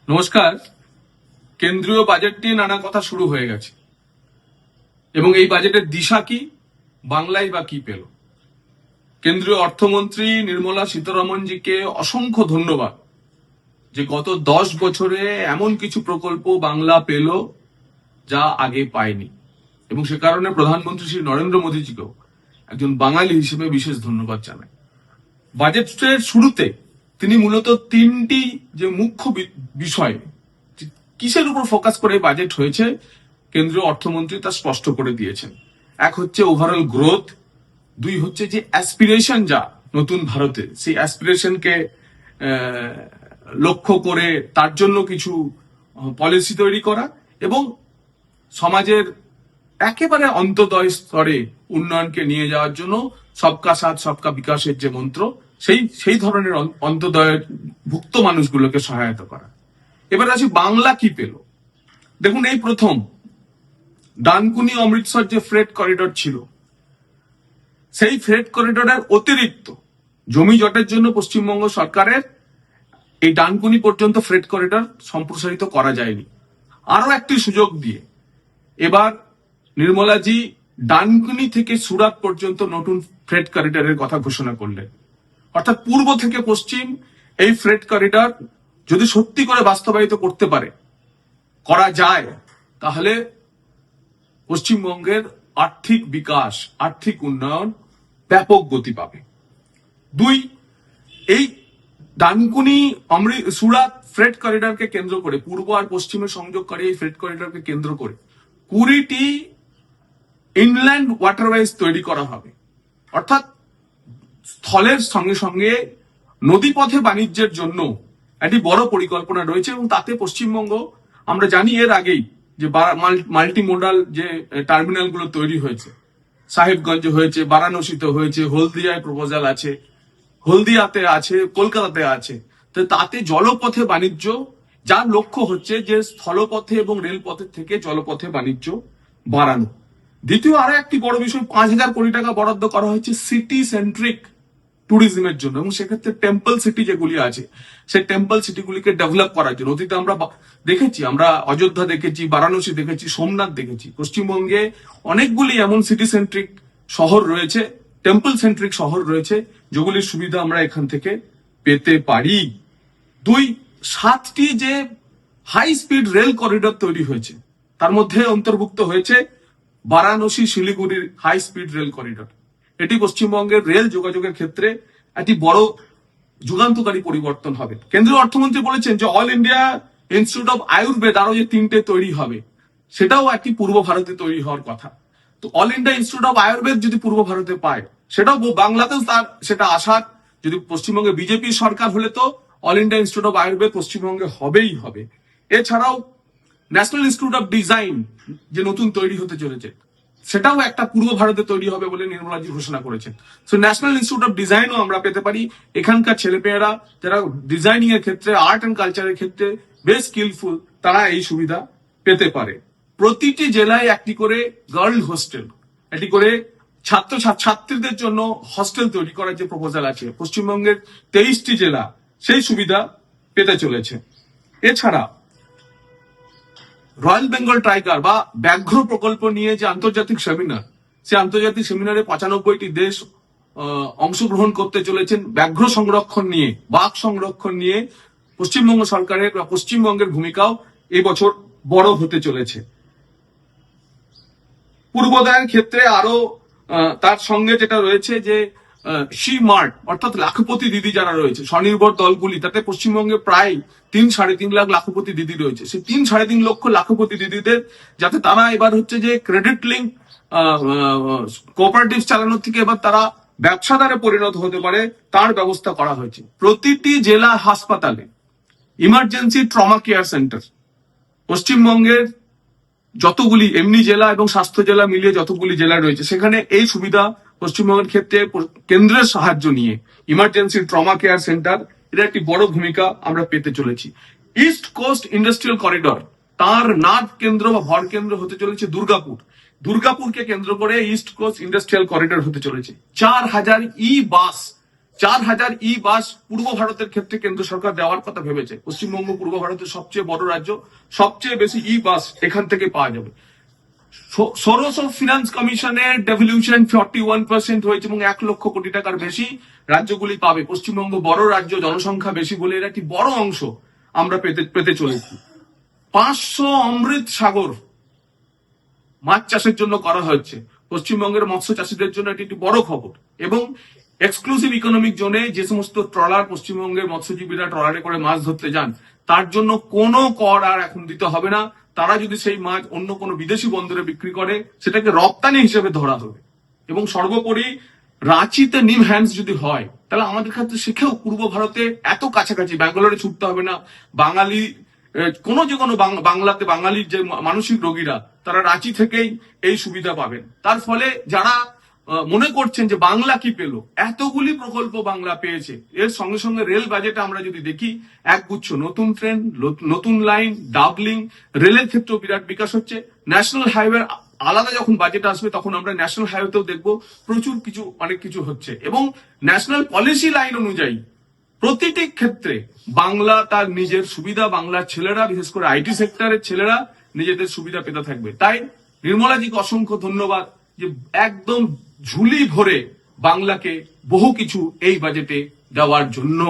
নমস্কার। কেন্দ্রীয় বাজেট নিয়ে নানা কথা শুরু হয়ে গেছে এবং এই বাজেটের দিশা কি, বাংলায় বা কি পেল। কেন্দ্রীয় অর্থমন্ত্রী নির্মলা সীতারমনজিকে অসংখ্য ধন্যবাদ যে গত 10 বছরে এমন কিছু প্রকল্প বাংলা পেল যা আগে পায়নি, এবং সে কারণে প্রধানমন্ত্রী শ্রী নরেন্দ্র মোদীজিকেও একজন বাঙালি হিসেবে বিশেষ ধন্যবাদ জানাই। বাজেটের শুরুতে তিনি মূলত তিনটি যে মুখ্য বিষয়, কিসের উপর ফোকাস করে বাজেট হয়েছে, কেন্দ্রীয় অর্থমন্ত্রী তা স্পষ্ট করে দিয়েছেন। এক হচ্ছে ওভারঅল গ্রোথ, দুই হচ্ছে যে অ্যাসপিরেশন যা নতুন ভারতে, সেই অ্যাসপিরেশনকে লক্ষ্য করে তার জন্য কিছু পলিসি তৈরি করা, এবং সমাজের একেবারে অন্তদয় স্তরে উন্নয়নকে নিয়ে যাওয়ার জন্য সবকা সাথ সবকা বিকাশের যে মন্ত্র, সেই ধরনের অন্তদয়ের ভুক্ত মানুষগুলোকে সহায়তা করা। এবার আসি বাংলা কি পেল। দেখুন, এই প্রথম ডানকুনি অমৃতসর যে ফ্রেট করিডর ছিল, সেই ফ্রেট করিডরের অতিরিক্ত জমি জটের জন্য পশ্চিমবঙ্গ সরকারের এই ডানকুনি পর্যন্ত ফ্রেট করিডর সম্প্রসারিত করা যায়নি। আরো একটি সুযোগ দিয়ে এবার নির্মলাজি ডানকুনি থেকে সুরাট পর্যন্ত নতুন ফ্রেট করিডরের কথা ঘোষণা করলেন। অর্থাৎ পূর্ব থেকে পশ্চিম এই ফ্রেট করিডর যদি সত্যি করে বাস্তবায়িত করতে পারে, করা যায়, তাহলে পশ্চিমবঙ্গের আর্থিক বিকাশ, আর্থিক উন্নয়ন ব্যাপক গতি পাবে। দুই, এই ডানকুনি সুরাট ফ্রেট করিডরকে কেন্দ্র করে, পূর্ব আর পশ্চিমে সংযোগকারী এই ফ্রেট করিডরকে কেন্দ্র করে 20টি ইনল্যান্ড ওয়াটারওয়েজ তৈরি করা হবে। অর্থাৎ স্থলের সঙ্গে সঙ্গে নদীপথে বাণিজ্যের জন্য একটি বড় পরিকল্পনা রয়েছে, এবং তাতে পশ্চিমবঙ্গ, আমরা জানি এর আগেই যে মাল্টি মোডাল যে টার্মিনাল গুলো তৈরি হয়েছে, সাহেবগঞ্জে হয়েছে, বারাণসীতে হয়েছে, হলদিয়ায় প্রপোজাল আছে, হলদিয়াতে আছে, কলকাতাতে আছে। তো তাতে জলপথে বাণিজ্য, যার লক্ষ্য হচ্ছে যে স্থলপথে এবং রেলপথের থেকে জলপথে বাণিজ্য বাড়ানো। দ্বিতীয় আরো একটি বড় বিষয়, 5,000 কোটি টাকা বরাদ্দ করা হয়েছে সিটি সেন্ট্রিক ট্যুরিজমের জন্য, এবং সেক্ষেত্রে টেম্পল সিটি যেগুলি আছে, সেই টেম্পল সিটিগুলিকে ডেভেলপ করার জন্য। অতীতে আমরা দেখেছি, আমরা অযোধ্যা দেখেছি, বারাণসী দেখেছি, সোমনাথ দেখেছি। পশ্চিমবঙ্গে অনেকগুলি এমন সিটি সেন্ট্রিক শহর রয়েছে, টেম্পল সেন্ট্রিক শহর রয়েছে, যেগুলির সুবিধা আমরা এখান থেকে পেতে পারি। দুই, 7টি যে হাই স্পিড রেল করিডর তৈরি হয়েছে, তার মধ্যে অন্তর্ভুক্ত হয়েছে বারাণসী শিলিগুড়ির হাই স্পিড রেল করিডর। এটি পশ্চিমবঙ্গের রেল যোগাযোগের ক্ষেত্রে একটি বড় যুগান্তকারী পরিবর্তন হবে। কেন্দ্রীয় অর্থমন্ত্রী বলেছেন যে all India institute of Ayurveda আরো যে 3টে তৈরি হবে, সেটাও একটি পূর্ব ভারতে তৈরি হওয়ার কথা। তো all India institute of Ayurveda যদি পূর্ব ভারতে পায়, সেটাও বাংলাতেও তার সেটা আশা। যদি পশ্চিমবঙ্গে বিজেপি সরকার হলে তো all India institute of Ayurveda পশ্চিমবঙ্গে হবেই হবে। এছাড়াও ন্যাশনাল ইনস্টিটিউট অফ ডিজাইন যে নতুন তৈরি হতে চলেছে, সেটাও একটা পূর্ব ভারতে তৈরি হবে বলে নির্মলাজি ঘোষণা করেছেন। সো ন্যাশনাল ইনস্টিটিউট অফ ডিজাইনও আমরা পেতে পারি। এখানকার ছেলেমেয়েরা যারা ডিজাইনিং এর ক্ষেত্রে, আর্ট এন্ড কালচারের ক্ষেত্রে বেশ স্কিলফুল, তারা এই সুবিধা পেতে পারে। প্রতিটি জেলায় একটি করে গার্ল হোস্টেল, একটি করে ছাত্রীদের জন্য হস্টেল তৈরি করার যে প্রপোজাল আছে, পশ্চিমবঙ্গের 23টি জেলা সেই সুবিধা পেতে চলেছে। এছাড়া রয়্যাল বেঙ্গল টাইগার বা ব্যাঘ্র প্রকল্প নিয়ে যে আন্তর্জাতিক সেমিনার, সেই আন্তর্জাতিক সেমিনারে 95টি দেশ অংশগ্রহণ করতে চলেছেন। ব্যাঘ্র সংরক্ষণ নিয়ে, বাঘ সংরক্ষণ নিয়ে পশ্চিমবঙ্গ সরকারের বা পশ্চিমবঙ্গের ভূমিকাও এই বছর বড় হতে চলেছে। পূর্বোদয়ের ক্ষেত্রে আরো তার সঙ্গে যেটা রয়েছে যে সি মার্ট, অর্থাৎ লাখপতি দিদি যারা রয়েছে, স্বনির্ভর দলগুলি, তাতে পশ্চিমবঙ্গে প্রায় 3-3.5 লাখ লাখপতি দিদি রয়েছে। সেই 3-3.5 লক্ষ লাখপতি দিদিদের যাতে তারা এবার হচ্ছে যে ক্রেডিট লিঙ্ক কোঅপারেটিভ চালানোর থেকে এবার তারা ব্যবসাদারে পরিণত হতে পারে, তার ব্যবস্থা করা হয়েছে। প্রতিটি জেলা হাসপাতালে ইমার্জেন্সি ট্রমা কেয়ার সেন্টার, পশ্চিমবঙ্গের যতগুলি এমনি জেলা এবং স্বাস্থ্য জেলা মিলিয়ে যতগুলি জেলা রয়েছে, সেখানে এই সুবিধা পশ্চিমবঙ্গের ক্ষেত্রে কেন্দ্রের সাহায্য নিয়ে ইমার্জেন্সি ট্রমা কেয়ার সেন্টার, এটা একটি বড় ভূমিকা আমরা পেতে চলেছি। ইস্ট কোস্ট ইন্ডাস্ট্রিয়াল করিডর, তার নাদ কেন্দ্র বা ভর কেন্দ্র হতে চলেছে দুর্গাপুর। দুর্গাপুরকে কেন্দ্র করে ইস্ট কোস্ট ইন্ডাস্ট্রিয়াল করিডর হতে চলেছে। 4,000 ই বাস 4,000 ই বাস পূর্ব ভারতের ক্ষেত্রে কেন্দ্র সরকার দেওয়ার কথা ভেবেছে। পশ্চিমবঙ্গ পূর্ব ভারতের সবচেয়ে বড় রাজ্য, সবচেয়ে বেশি ই বাস এখান থেকে পাওয়া যাবে। সোর্স অফ ফিনান্স কমিশনের ডেভলিউশন 41% হয়েছে এবং 1,00,000 কোটি টাকার বেশি রাজ্যগুলি পাবে। পশ্চিমবঙ্গ বড় রাজ্য, জনসংখ্যা বেশি বলে এর একটি বড় অংশ আমরা পেতে চলেছি। 500 অমৃত সাগর মাছ চাষের জন্য করা হচ্ছে। পশ্চিমবঙ্গের মৎস্য চাষীদের জন্য এটি একটি বড় খবর। এবং এক্সক্লুসিভ ইকোনমিক জোনে যে সমস্ত ট্রলার পশ্চিমবঙ্গের মৎস্যজীবীরা ট্রলারে করে মাছ ধরতে যান, তার জন্য কোনো কর আর এখন দিতে হবে না। তারা যদি সেই মাছ অন্য কোনো বিদেশি বন্দরে বিক্রি করে, সেটাকে রপ্তানি হিসেবে ধরা হবে। এবং সর্বোপরি রাঁচিতে নিম হ্যান্ডস যদি হয়, তাহলে আমাদের ক্ষেত্রে শিখেও পূর্ব ভারতে এত কাছাকাছি, ব্যাঙ্গালোরে ছুটতে হবে না। বাঙালি যে কোনো বাংলাতে বাঙালির যে মানসিক রোগীরা, তারা রাঁচি থেকেই এই সুবিধা পাবেন। তার ফলে যারা মনে করছেন যে বাংলা কি পেল, এতগুলি প্রকল্প বাংলা পেয়েছে। এর সঙ্গে সঙ্গে রেল বাজেটে আমরা যদি দেখি, একগুচ্ছ নতুন ট্রেন, নতুন লাইন, ডাবলিং, রেলের ক্ষেত্রেও বিরাট বিকাশ হচ্ছে। ন্যাশনাল হাইওয়ে আলাদা যখন বাজেট আসবে, তখন আমরা ন্যাশনাল হাইওয়েতেও দেখবো প্রচুর অনেক কিছু হচ্ছে। এবং ন্যাশনাল পলিসি লাইন অনুযায়ী প্রতিটি ক্ষেত্রে বাংলা তার নিজের সুবিধা, বাংলার ছেলেরা, বিশেষ করে আইটি সেক্টরের ছেলেরা নিজেদের সুবিধা পেতে থাকবে। তাই নির্মলাজিকে অসংখ্য ধন্যবাদ যে একদম ঝুলি ভরে বাংলাকে বহু কিছু এই বাজেটে দেওয়ার জন্য।